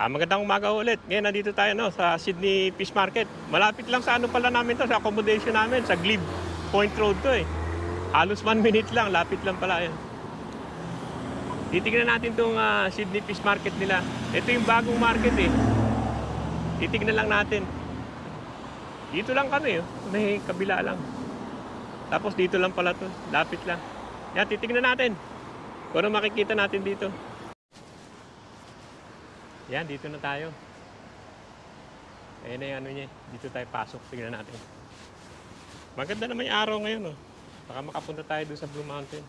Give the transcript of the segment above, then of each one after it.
Magandang umaga ulit. Ngayon nandito tayo sa Sydney Fish Market. Malapit lang sa ano pala namin to, sa accommodation namin, sa Glebe Point Road to eh. Halos 1 minute lang, lapit lang pala yan. Titignan natin tong Sydney Fish Market nila. Ito yung bagong market eh. Titignan lang natin. Dito lang kami may kabila lang. Tapos dito lang pala to, lapit lang. Yan, titignan natin. Kung ano makikita natin dito. Yan, dito na tayo. Ayan na yung ano niya. Dito tayo pasok. Tingnan natin. Maganda na may araw ngayon. Baka makapunta tayo doon sa Blue Mountain.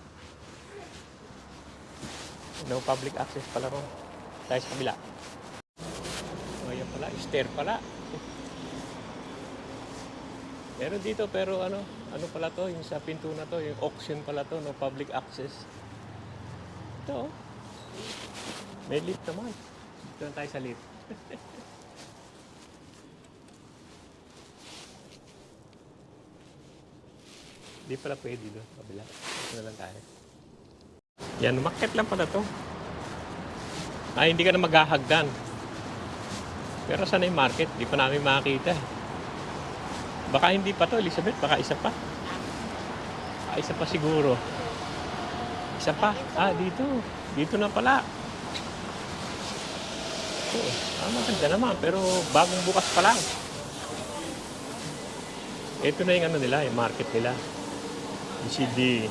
No public access pala ron. Tayo sa kabila. Ayan pala. Stair pala. Meron dito pero ano pala to? Yung sa pinto na to. Yung auction pala to. No public access. Ito may lift naman. Doon tayo sa lift. Hindi pala pwede doon. Kabila. Ito na lang tayo. Yan, umakyat lang pala to. Ay, hindi ka na maghahagdan. Pero saan yung market? Hindi pa namin makakita. Baka hindi pa to, Elizabeth. Baka isa pa. Isa pa siguro. Isa pa. Dito. Dito na pala. Maganda naman, pero bagong bukas pa lang. Ito na yung ano nila, yung market nila. You see the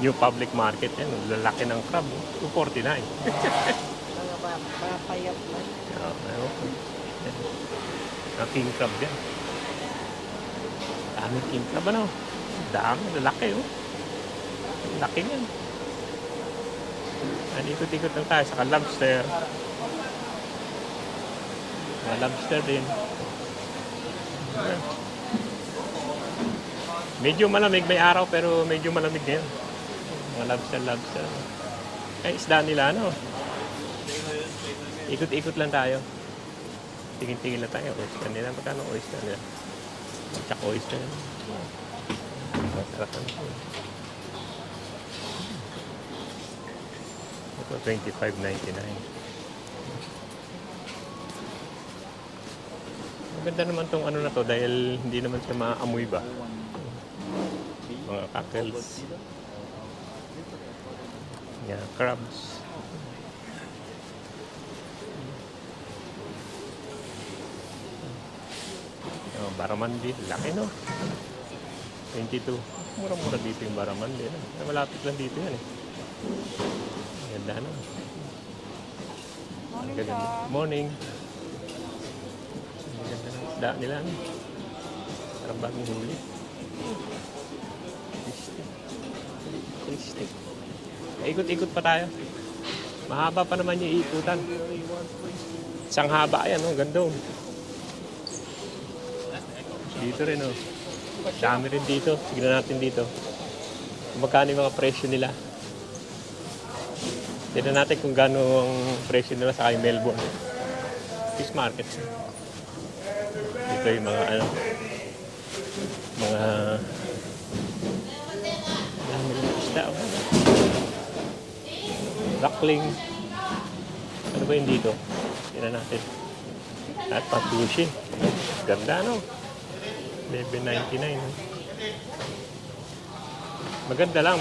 new public market yan. Lalaki ng crab, 249. Papayat na. King crab yan. Daming king crab ano. Dami, lalaki laki yan. Ikot-ikot lang tayo. Saka lobster. Lobster din. Medyo malamig, may araw pero medyo malamig din. Mga lobster. Ay, isda nila Ikot-ikot lang tayo. Tingin-tingin lang tayo. Oyster nila. Magkano oyster nila? Tsaka oyster. Masarap naman. Ito, $25.99. Maganda naman tong ano na to dahil hindi naman siya maamoy ba. Mga cockles. Yeah, crabs. Barramundi, laki 22. Mura-mura dito yung barramundi. Malapit lang dito yan Ganda Morning. Isda nila parang bagong huli. Tasty. Ikot-ikot pa tayo. Mahaba pa naman yung ikutan. Isang haba yan ganda dito rin dami rin dito. Tignan natin dito magkano yung mga presyo nila. Tignan natin kung gaano ang presyo nila sa Melbourne Fish Market. Ito yung mga mga isda duckling. Ano ba yun dito? Tignan natin. At pang-sushi. Ganda $11.99. Maganda lang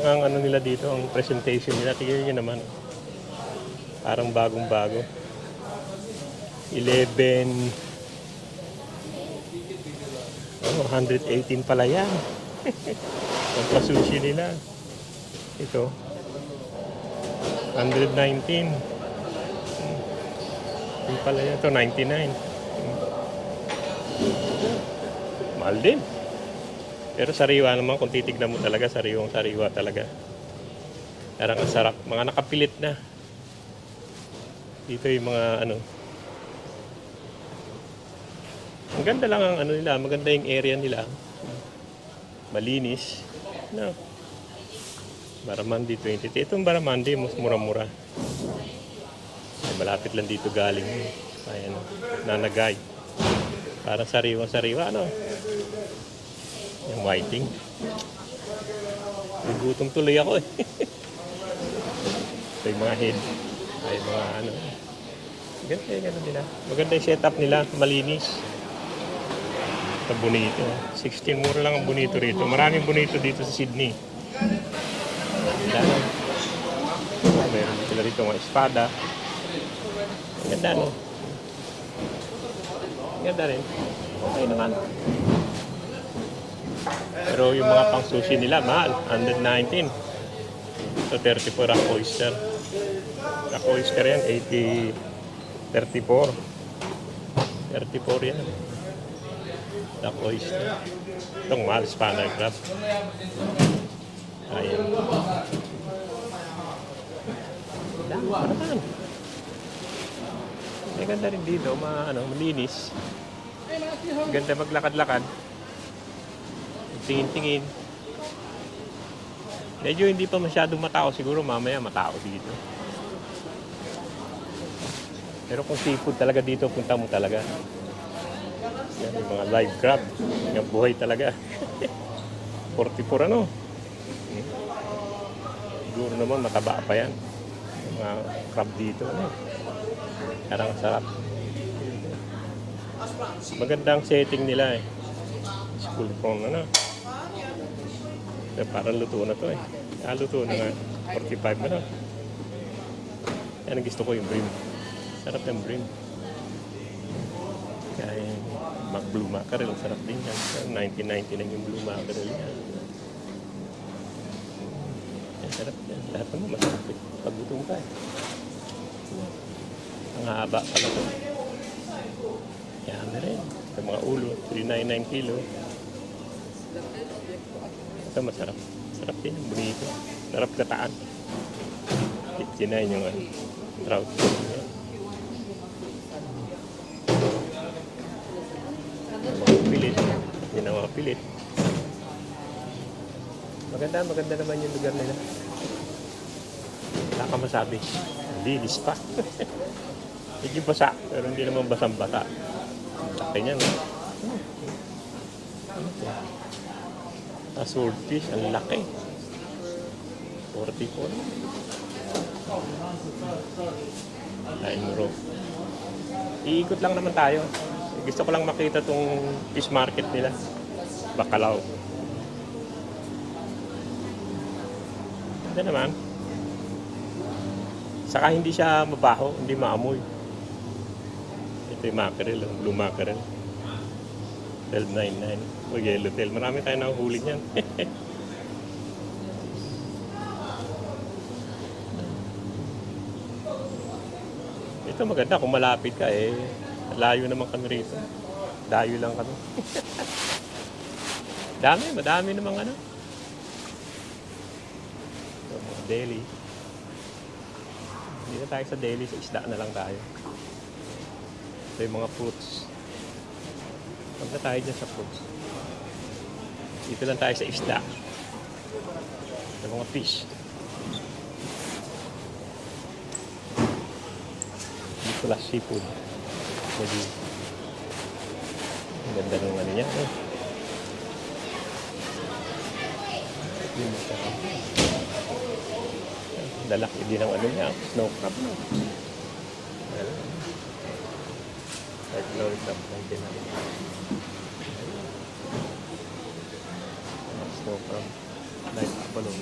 ang ano nila dito, ang presentation nila. Tingnan niyo naman. Parang bagong-bago. 118 pala yan. Ang pa-sushi nila. Ito. 119. Yung pala yan. Ito, 99. Mahal din. Pero sariwa naman kung titignan mo talaga, sariwa talaga. Parang ang sarap. Mga nakapilit na. Dito yung mga ang ganda lang ang nila, maganda yung area nila. Malinis. Barramundi 20. Itong Barramundi mas mura-mura. Malapit lang dito galing. Ayan, Nanagay. Parang sariwa-sariwa Yung whiting. Gugutom tuloy ako Ito yung mga head. Ay mga Ganda yung ano nila. Maganda yung setup nila. Malinis. Ito bonito. 16 mura lang ang bonito rito. Maraming bonito dito sa Sydney. Ganda. Meron sila rito mga espada. Ganda no. Ganda rin. Okay naman. Pero yung mga pang sushi nila mahal. 119. So 34 ang oyster. Ang oyster yan 34. 34 yan. Ang oyster. Itong mahal spanner crab. Ayan. Parang may ganda rin dito, malinis. Ganda maglakad-lakad. Tingin-tingin. Medyo hindi pa masyadong matao. Siguro mamaya matao dito. Pero kung seafood talaga dito, punta mo talaga. Yan, yung mga live crab. Yung buhay talaga. 44 ano? Siguro naman mataba pa yan. Yung mga crab dito. Parang sarap. Magandang setting nila eh. School from parang luto na to eh. Luto na nga. 45 na. Yan ang gusto ko yung bream. Sarap yung bream. Kaya yung blue mackerel, sarap din yan. 1990 na yung blue mackerel yan. Yan, sarap yan. Lahat naman masarap eh. Pag gutom ka eh. Ang haba pala to. Yan na rin. Sa mga ulo, 399 kilo. Ito masarap. Sarap din yung bonito. Sarap kataan. 59 yung trout. Mga pilit. Yan ang mga pilit. Maganda naman yung lugar nila. Wala ka masabi. Linis pa. Medyo basa. Pero hindi naman basang-basa. Laki niya, no? Swordfish, ang laki. 44. Kain mo ro. Iikot lang naman tayo. Gusto ko lang makita tong fish market nila. Bacalao. Ganda naman. Saka hindi siya mabaho, hindi maamoy. Ito yung mackerel, blue mackerel. 12.99. O yellowtail. Marami tayo nahuhuli niyan. Ito maganda kung malapit ka eh. Layo naman kami rito. Dayo lang kami. Madami namang ano. So, mga deli. Hindi na tayo sa deli, sa isda na lang tayo. Ito yung mga fruits. Huwag na tayo dyan sa fruits. Dito lang tayo sa isda. Sa mga fish. Dito lang seafood. Jadi, ang ganda ng ano niya. Dalaki din ang ano niya. Snow crab. Like snow crab lang din. Snow crab. Like balong.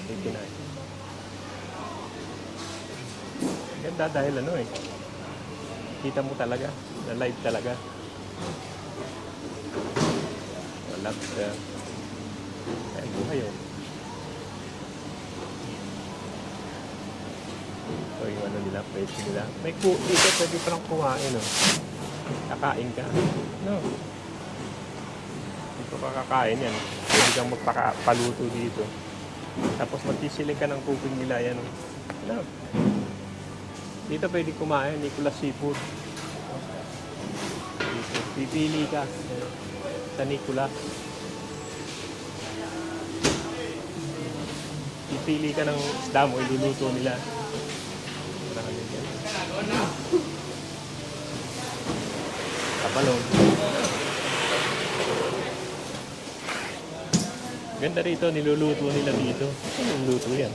Ganda dahil ano eh. Kita mo talaga. Na live talaga. Walang ay buhay yun. So yung ano nila, pwede nila. May dito pwede palang kuhain, no? Kakain ka. No. Dito ka kakain yan. Pwede kang magpaluto dito. Tapos magsisilip ka ng cooking nila yan. No. Dito pwede kumain, Nicolas Seafood. Dito. Pipili ka sa Nicolas. Pipili ka ng isda mo, iluluto nila. Kabalong. Ganda rito, niluluto nila dito. Niluluto yan.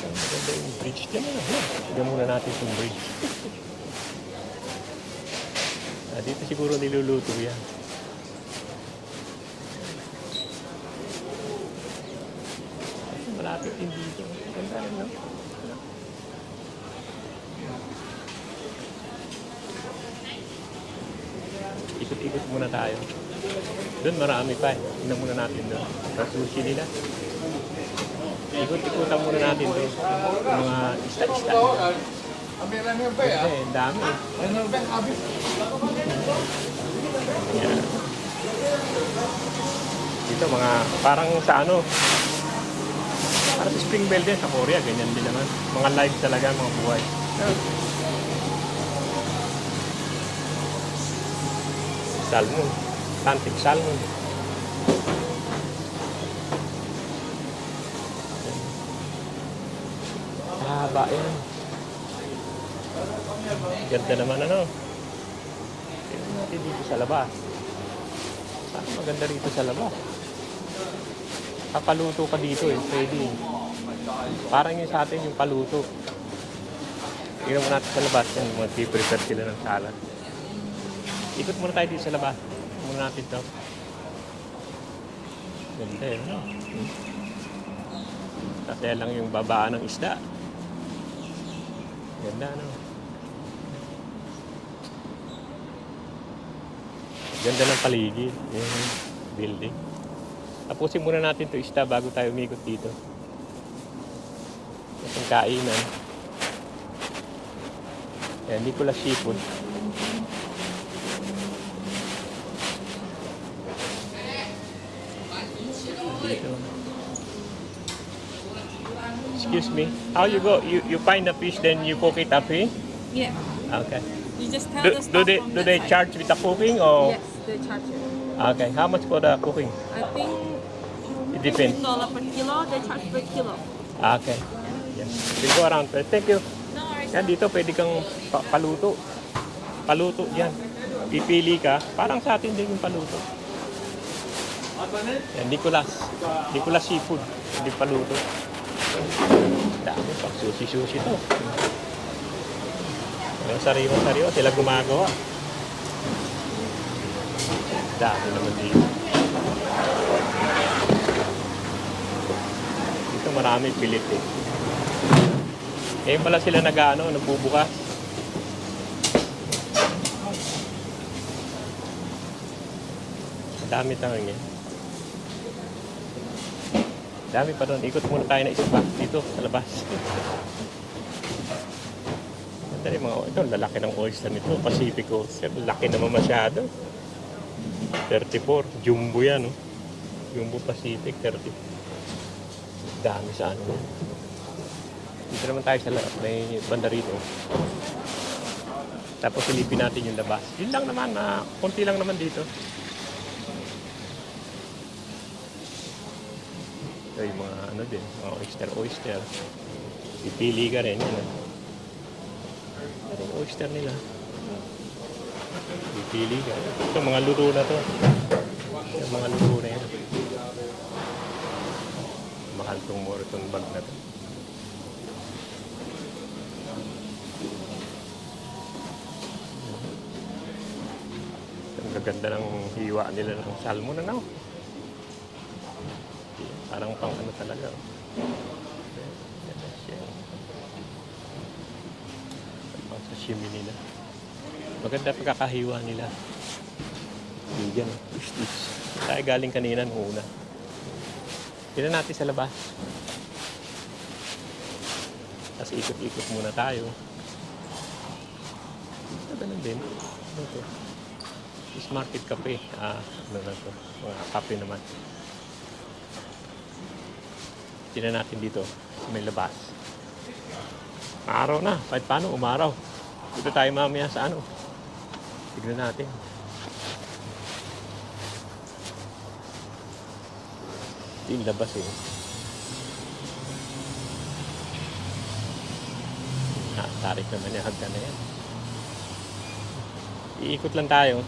Ganda Maganda yung bridge dyan. Tignan muna natin yung bridge. Dito siguro niluluto yan. Malapit din dito. Ganda rin, no? Ikot-ikot muna tayo. Doon marami pa eh. Tingnan muna natin doon. Sa sushi nila. Ikot-ikutan muna natin doon. Mga ista-ista. Ang dami eh. Yan. Dito mga parang sa ano. Parang sa Spring Bell din sa Korea. Ganyan din naman. Mga live talaga, mga buhay. Salmon. Tantik salmon. Haba yan. Ganda naman ano. Tignan natin dito sa labas. Saan maganda rito sa labas? Papaluto ka dito eh. Pwede. Parang yung sa atin yung paluto. Tignan mo natin sa labas. Yan, mag-prepare sila ng salad. Ikot muna tayo dito sa labas. Ikot muna natin ito. Ganda yun, no? Kasi lang yung babaan ng isda. Ganda, no? Ganda ng paligid. Yung building. Tapusin muna natin ito isda bago tayo umikot dito. Itong kainan. Ayan, Nicolas Seafood. Dito. Excuse me. How you go? You find the fish, then you cook it up here? Yeah. Okay. You just tell Do, the do staff they from do that they side. charge with the cooking or? Yes, they charge you. Okay. How much for the cooking? I think It depends. $15 per kilo. They charge per kilo. Okay. Yes. We'll go around first. Thank you. No worries. Yan dito pwede kang paluto. Paluto diyan. Pipili ka. Parang sa atin din yung paluto. Yan, Nicolas. Nicolas Seafood. Hindi paluto. Dami pa. Sushi to. Yung sariwa-sariwa. Sila gumagawa. Dami naman dito. Dito marami pilit eh. Ngayon pala sila nagbubukas. Dami tanong yan. Dami pa doon. Ikot muna tayo na isa pa dito sa labas. Ito yung mga, ito, lalaki ng oyster nito. Pacific oyster. Laki naman masyado. 34. Jumbo yan. Oh. Jumbo Pacific. 30. Dami sa ano. Dito naman tayo sa labas. May banda rito. Tapos silipin natin yung labas. Yun lang naman. Konti lang naman dito. Ito yung mga ano din. Mga oyster. Pipili ka rin. Yan. Ito yung oyster nila. Pipili ka. Ito mga luto na to. Yung mga luto na yan. Mahal tong Moreton bag na to. Ang gaganda ng hiwa nila ng salmon na no? Parang pang ano talaga. Pang sashimi nila. Maganda pagkakahiwa nila. Bigyan. Tayo galing kanina nung una. Tignan natin sa labas. Tapos ikot-ikot muna tayo. Ito ganun din. Ano ito? Fish Market Cafe. Ano na ito? Mga kape naman. Tignan natin dito. May labas. Araw na. Kahit paano umaraw. Dito tayo mamaya sa ano. Tignan natin. Ito yung labas eh. Tarik naman yung hagdan na yan. Iikot lang tayo.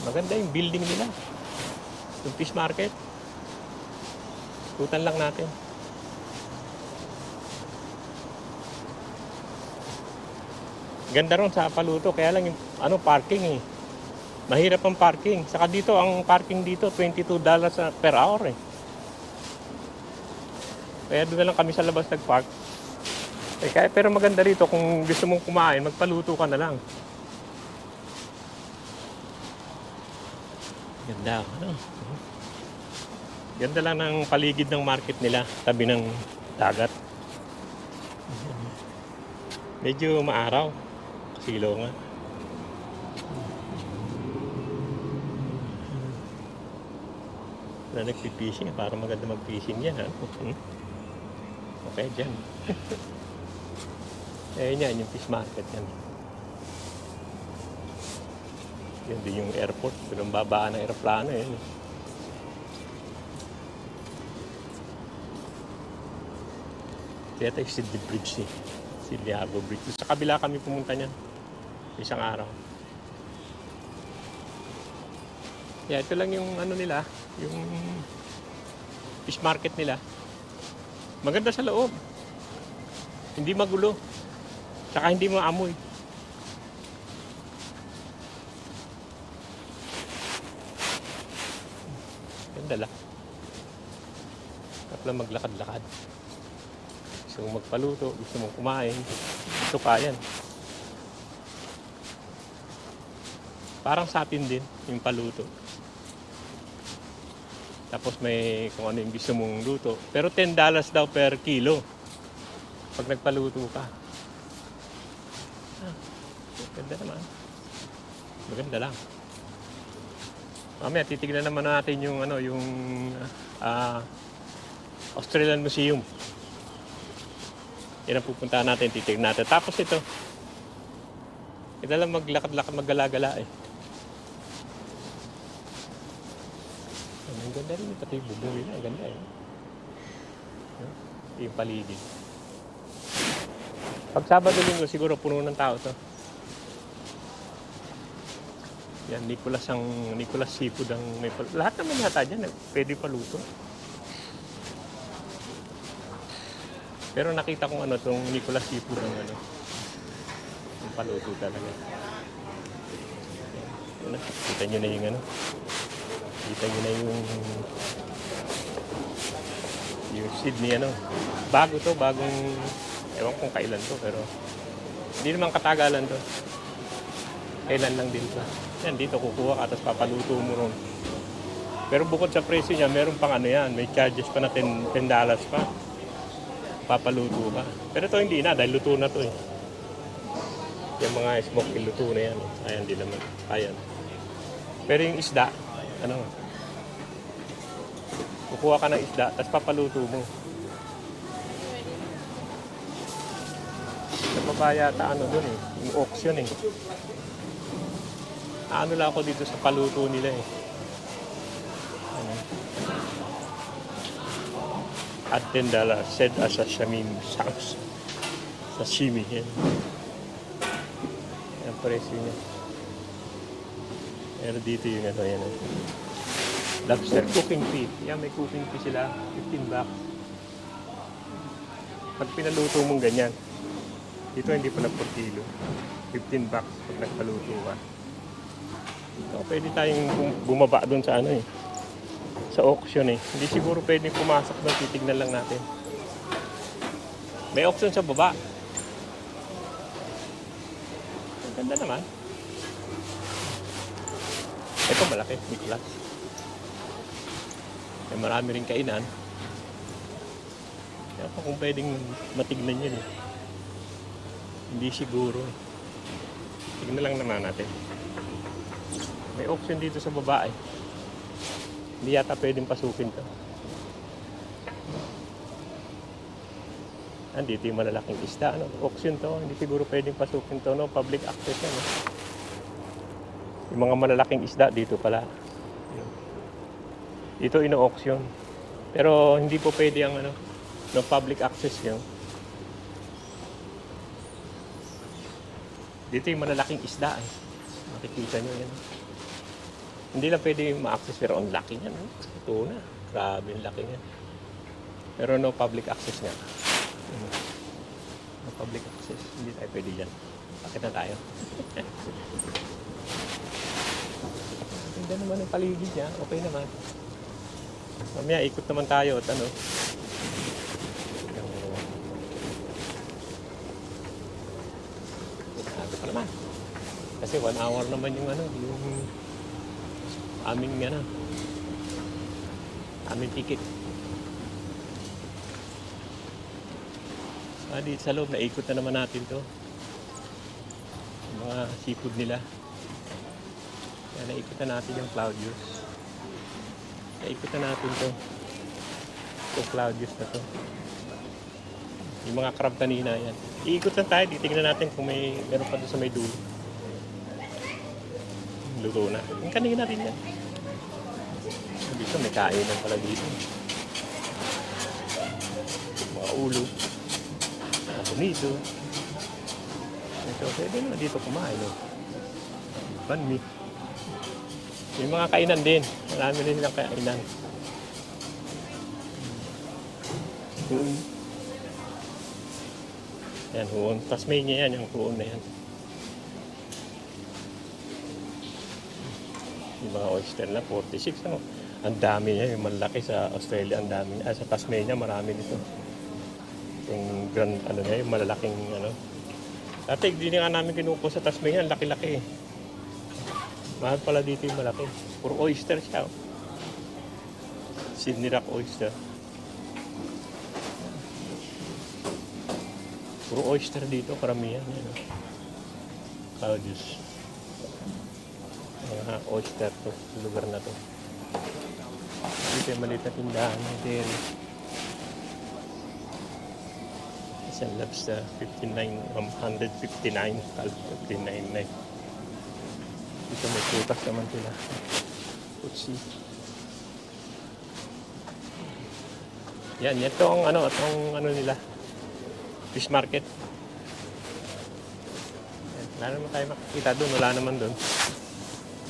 Maganda yung building nila. Yung fish market. Ikutan lang natin. Ganda ron sa Paluto, kaya lang yung parking eh. Mahirap ang parking. Saka dito, ang parking dito, $22 per hour eh. Kaya doon na lang kami sa labas nag-park. Pero maganda rito, kung gusto mong kumain, magpaluto ka na lang. Ganda, Ganda lang ng paligid ng market nila, tabi ng dagat. Medyo maaraw. Silongan. Na nagpipishing, para maganda mag-fishing yan. Okay, dyan. Yan, yung fish market yan. Yan din yung airport. Pero babaan ng aeroplano yan. Kaya tayo Sydney Bridge eh. Sydney Harbour Bridge. Sa kabila kami pumunta niyan. Isang araw. Yeah, ito lang yung nila, yung fish market nila. Maganda sa loob. Hindi magulo. Saka hindi maamoy. Ganda lang. Tapos maglakad-lakad. Gusto mong magpaluto, gusto mong kumain. Gusto ka yan. Parang sa atin din, yung paluto. Tapos may kung ano yung gusto mong luto. Pero $10 daw per kilo. Pag nagpaluto ka. Ganda naman. Maganda lang. Mamaya titignan naman natin yung Australian Museum. Yan ang pupuntahan natin, titignan natin. Tapos ito. Ito lang maglakad-lakad, maggala-gala eh. Ang ganda rin, pati bubuwi na, ang ganda eh. Yung paligid. Pag Sabado-Linggo, siguro puno ng tao to. Yan, Nicolas Seafood ang may lahat naman yata dyan, pwede paluto. Pero nakita kong tong Nicolas Seafood ang yung paluto talaga. Yan, kita nyo na yung kita nyo na yung Sydney bago to, bagong ewan kung kailan to, pero hindi naman katagalan to, kailan lang din to. Yan, dito kukuha ka tapos papaluto mo ron. Pero bukod sa presyo niya, meron pang yan, may charges pa na $10 pa, papaluto ka. Pero to hindi na, dahil luto na to eh. Yung mga smoke luto na yan. Ayan, di naman. Ayan. Pero yung isda, kukuha ka ng isda, tapos papaluto mo. Sa baba yata dun eh, yung auction eh. Lang ako dito sa paluto nila eh. At $10, said as a sashimi. Yan. Ang presyo niya. Pero dito yung yan. Lobster cooking fee. Yan, may cooking fee sila. $15. Pag pinaluto mong ganyan. Dito hindi pa na per kilo. $15 pag nagpaluto ka. So, pwede tayong bumaba doon sa sa auction eh. Hindi siguro pwedeng pumasok doon, titignan lang natin. May auction sa baba. Ang ganda naman. Ito malaki, Nicolas. May marami rin kainan. Kaya pa kung pwedeng matignan yun eh. Hindi siguro eh. Tignan lang naman natin. May auction dito sa baba eh. Hindi yata pwedeng pasukin to. Dito yung malalaking isda. Auction to. Hindi siguro pwedeng pasukin to. Public access yan. Yung mga malalaking isda dito pala. Dito ino-auction. Pero hindi po pwede ang no public access yun. Dito yung malalaking isda eh. Makikita nyo yan. Hindi lang pwede ma-access pero ang laki niya. No? Ito na. Grabe ang laki niya. Pero no public access nga. No public access. Hindi tayo pwede dyan. Bakit na tayo? Ganda naman ang paligid niya. Okay naman. Mamaya ikot naman tayo at ano. Sabi pa naman. Kasi 1 hour naman yung ano, yung aming ticket. Dito sa loob, naikot na naman natin to. Yung mga seafood nila. Kaya naikot na natin yung Claudius. Naikot na natin to. Ito Claudius na to. Yung mga crab kanina yan. Iikot na tayo, titignan natin kung meron pa doon sa may dulo. Luto na. Yung kanina rin yan. Dito may kainan pala dito. Mga ulo. Mga bonito. Ito, pwede na dito kumain. No? Banmi. May mga kainan din. Marami rin silang kainan. Yan, huon. Tasmania yan, yung huon na yan. Yung mga oyster na 46 ano. Ang dami niya, yung malaki sa Australia, ang dami niya. Sa Tasmania, marami dito. Yung grand, ano niya, yung malalaking, ano. Dati, hindi nga namin kinupo sa Tasmania, ang laki-laki. Mahal pala dito yung malaki. Puro oyster siya. Oh. Sydney Rock oyster. Puro oyster dito, karamihan. Yan, oh. Claudius. Mga oyster to, lugar na to. Dito yung maliit na tindahan ng dairy. Isang lobster, 159, 59.9. Dito may putas naman sila. Putsi. Yan, ito ang ano nila. Fish market. Yan, wala naman tayo makikita doon, wala naman doon.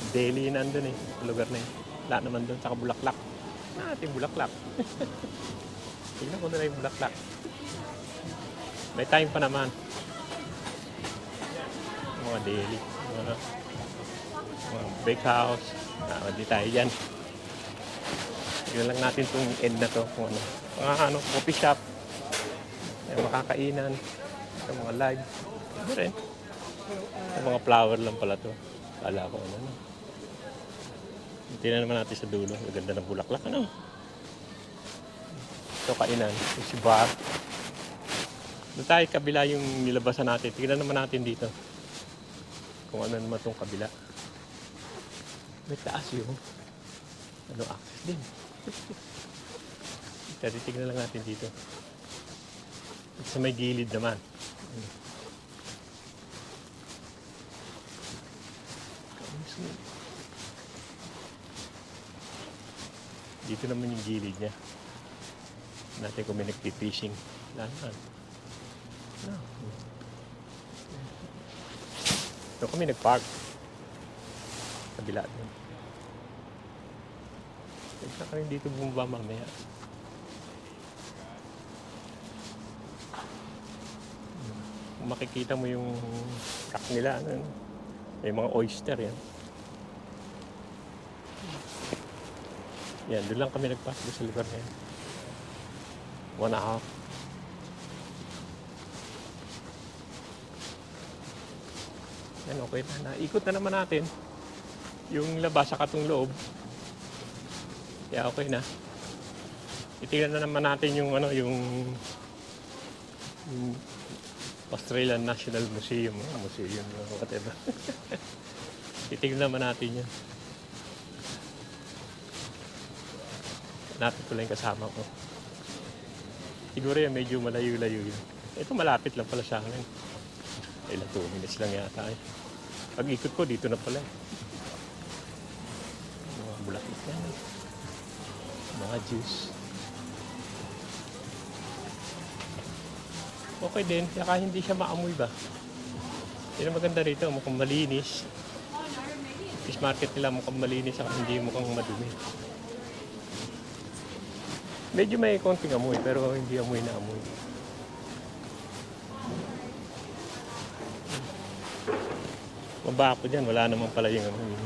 Daily nandun eh, lugar na yun. Wala naman doon, saka bulaklak. Ating bulaklak. Tingnan ko na yung bulaklak. May time pa naman. Mga daily. Mga bake house. Hindi tayo dyan. Tignan lang natin itong end na to. Kung ano. Mga coffee shop. Yung makakainan. Yung mga live. Ito rin. Yung mga flower lang pala to. Kala ko ano. Tingnan naman natin sa dulo. Ang ganda ng bulaklak. Ano? Ito kainan. Ito si bar. Doon tayo kabila yung nilabasan natin. Tingnan naman natin dito. Kung ano naman itong kabila. May taas yung access din. Tingnan lang natin dito. Sa may gilid naman. Dito naman yung gilid niya. Natin kung may nagpipishing. Lahat. No. Ito kami nagpark. Kabila din. Tignan ka rin dito bumaba mamaya. Kung makikita mo yung truck nila, ano, may mga oyster yan. Yan, doon lang kami nagpark sa lugar na yan. 1.5. Yan, okay na. Naikot na naman natin yung labas sa katong loob. Kaya okay na. Itingnan na naman natin yung yung Australian National Museum, whatever. Itingnan naman natin yan. Hanapin ko lang yung kasama ko. Siguro yan, medyo malayo-layo yun. Ito malapit lang pala sa akin. Ilang 2 minutes lang yata eh. Pag ikot ko, dito na pala. Mga bulaklak yan. Mga juice. Okay din, saka hindi siya maamoy ba? Yun ang maganda rito, mukhang malinis. fish market nila mukhang malinis at hindi mukhang madumi. Medyo may konting amoy pero hindi amoy na amoy. Mabako dyan, wala naman pala yung amoy.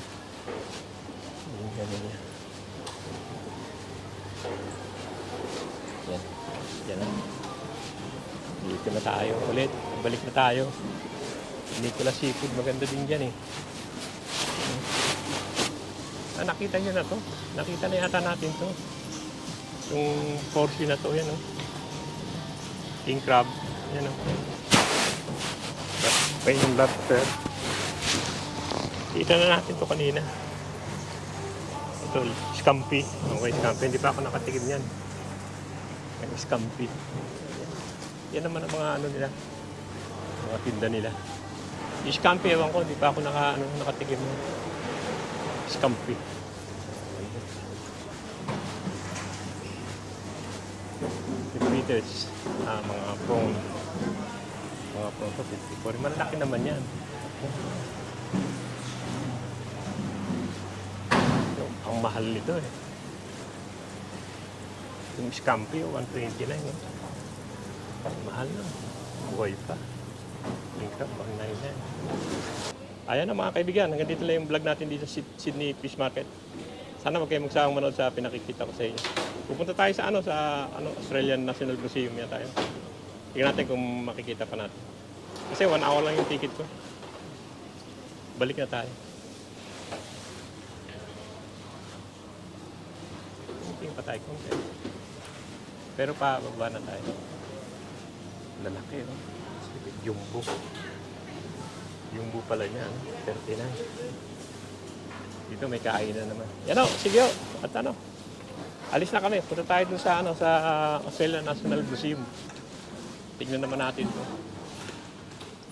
Yung ganun niya. Yan. Yan na. Dito na tayo ulit. Balik na tayo. Nicolas Seafood, maganda din dyan eh. Nakita nyo na to. Nakita na yata natin to. Yung Porsche na to, yan o. King crab. Yan o. Pa yung lobster. Kita na natin to kanina. Ito, scampi. Okay, scampi. Hindi pa ako nakatikim yan. Yung scampi. Yan naman ang mga ano nila. Mga tinda nila. Yung scampi, ewan ko. Hindi pa ako nakatikim yan. Scampi. Peters, mga prawn. Mga prawn to 54. Malaki naman yan. Ang mahal nito eh. Yung scampi, 129. Eh. Mahal na. Buhay pa. Yung crab, 199. Ayan na mga kaibigan, hanggang dito lang yung vlog natin dito sa Sydney Fish Market. Sana wag kayong magsawang manood sa pinakikita ko sa inyo. Pupunta tayo sa Australian National Museum yan tayo. Tingnan natin kung makikita pa natin. Kasi 1 hour lang yung ticket ko. Balik na tayo. Tingin pa tayo konti. Pero pa, baba na tayo. Lalaki, no? Jumbo. Jumbo pala niya, 39. Dito may kainan naman. Yan o, sige o. At alis na kami. Punta tayo dun sa Australian National Museum. Tignan naman natin to.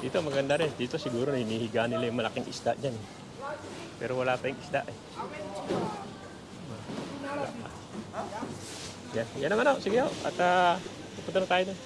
Dito maganda rin. Dito siguro hinihiga nila yung malaking isda dyan. Pero wala pa yung isda eh. Yan naman o. Sige o. At pupunta na tayo dun.